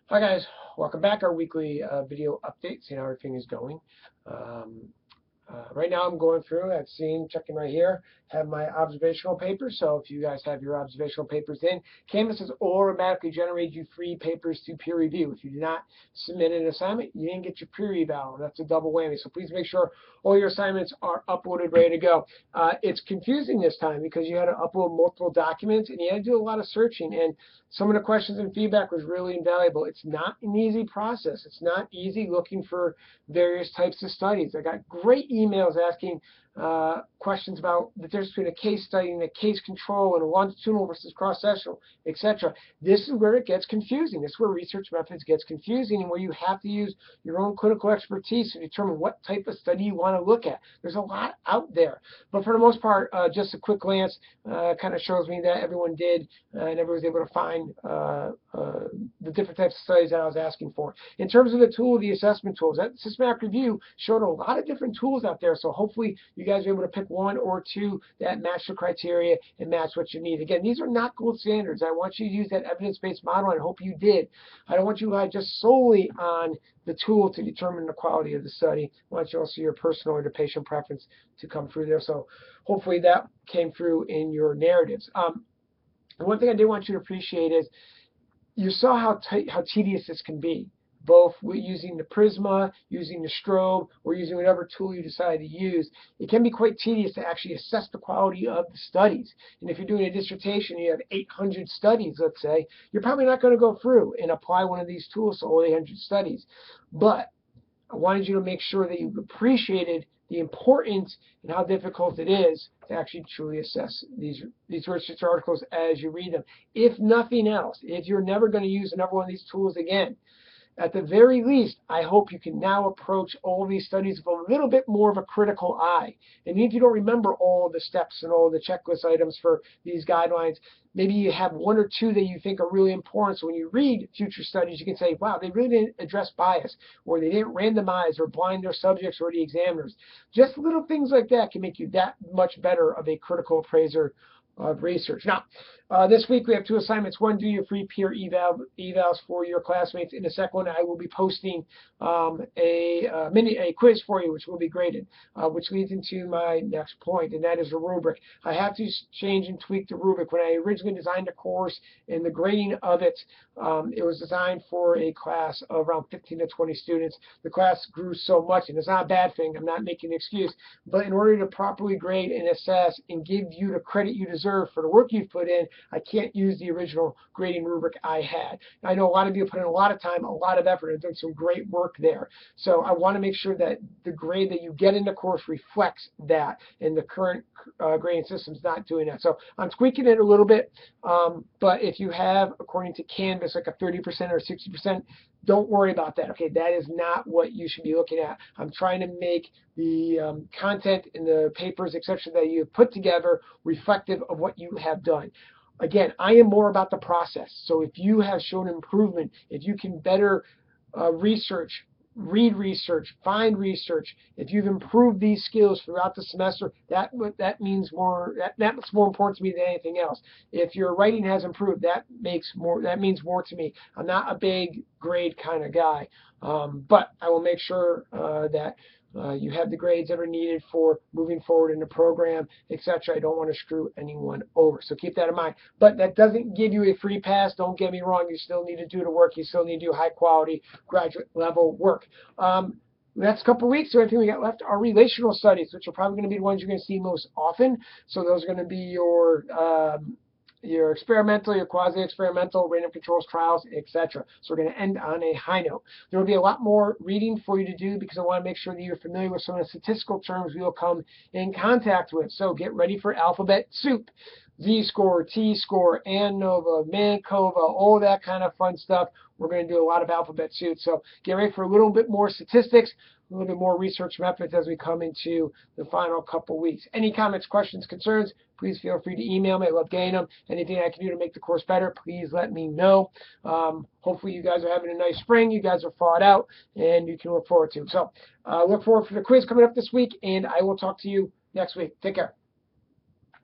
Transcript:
Hi guys, welcome back. Our weekly video update, seeing how everything is going. Um, right now I'm going through, I've seen, checking right here, have my observational papers. So if you guys have your observational papers in, Canvas has automatically generated you free papers to peer review. If you do not submit an assignment, you didn't get your peer eval. That's a double whammy. So please make sure all your assignments are uploaded, ready to go. It's confusing this time because you had to upload multiple documents and you had to do a lot of searching. And some of the questions and feedback was really invaluable. It's not an easy process. It's not easy looking for various types of studies. I got great emails asking questions about the difference between a case study and a case control and a longitudinal versus cross-sectional, etc. This is where it gets confusing. This is where research methods gets confusing and where you have to use your own clinical expertise to determine what type of study you want to look at. There's a lot out there. But for the most part, just a quick glance kind of shows me that everyone did and everyone was able to find the different types of studies that I was asking for. In terms of the tool, the assessment tools, that systematic review showed a lot of different tools out there. So hopefully you guys are able to pick one or two that match the criteria and match what you need. Again, these are not gold standards. I want you to use that evidence-based model, and I hope you did. I don't want you to rely just solely on the tool to determine the quality of the study. I want you also your personal or the patient preference to come through there. So hopefully that came through in your narratives. And one thing I did want you to appreciate is you saw how tedious this can be, both using the Prisma, using the strobe, or using whatever tool you decide to use. It can be quite tedious to actually assess the quality of the studies. And if you're doing a dissertation, you have 800 studies, let's say, you're probably not going to go through and apply one of these tools to all 800 studies. But I wanted you to make sure that you appreciated the importance and how difficult it is to actually truly assess these research articles as you read them. If nothing else, if you're never going to use another one of these tools again, at the very least, I hope you can now approach all these studies with a little bit more of a critical eye. And if you don't remember all the steps and all the checklist items for these guidelines, maybe you have one or two that you think are really important. So when you read future studies, you can say, wow, they really didn't address bias, or they didn't randomize or blind their subjects or the examiners. Just little things like that can make you that much better of a critical appraiser of research. Now, this week we have two assignments. One, do your free peer evals for your classmates. In the second one, I will be posting a quiz for you, which will be graded, which leads into my next point, and that is a rubric. I have to change and tweak the rubric. When I originally designed the course and the grading of it, it was designed for a class of around 15 to 20 students. The class grew so much, and it's not a bad thing. I'm not making an excuse. But in order to properly grade and assess and give you the credit you deserve for the work you've put in, I can't use the original grading rubric I had. I know a lot of you put in a lot of time, a lot of effort, and done some great work there. So I want to make sure that the grade that you get in the course reflects that, and the current grading system is not doing that. So I'm tweaking it a little bit, but if you have, according to Canvas, like a 30% or 60%, don't worry about that. Okay, that is not what you should be looking at. I'm trying to make the content in the papers, etc., that you have put together reflective of what you have done. Again, I am more about the process. So if you have shown improvement, if you can better research, read research, find research, if you've improved these skills throughout the semester, that means more. That's more important to me than anything else. If your writing has improved, that means more to me. I'm not a big grade kind of guy, but I will make sure that you have the grades that are needed for moving forward in the program, etc. I don't want to screw anyone over. So keep that in mind. But that doesn't give you a free pass. Don't get me wrong. You still need to do the work. You still need to do high quality graduate level work. The next couple of weeks, the only thing we got left are relational studies, which are probably going to be the ones you're going to see most often. So those are going to be your experimental, your quasi-experimental, random controls trials, etc. So we're going to end on a high note. There will be a lot more reading for you to do because I want to make sure that you're familiar with some of the statistical terms we will come in contact with. So get ready for alphabet soup. Z-score, T-score, ANOVA, MANCOVA, all that kind of fun stuff. We're going to do a lot of alphabet soup. So get ready for a little bit more statistics, a little bit more research methods as we come into the final couple weeks. Any comments, questions, concerns, please feel free to email me. I love getting them. Anything I can do to make the course better, please let me know. Hopefully you guys are having a nice spring. You guys are thawed out, and you can look forward to. So look forward for the quiz coming up this week, and I will talk to you next week. Take care.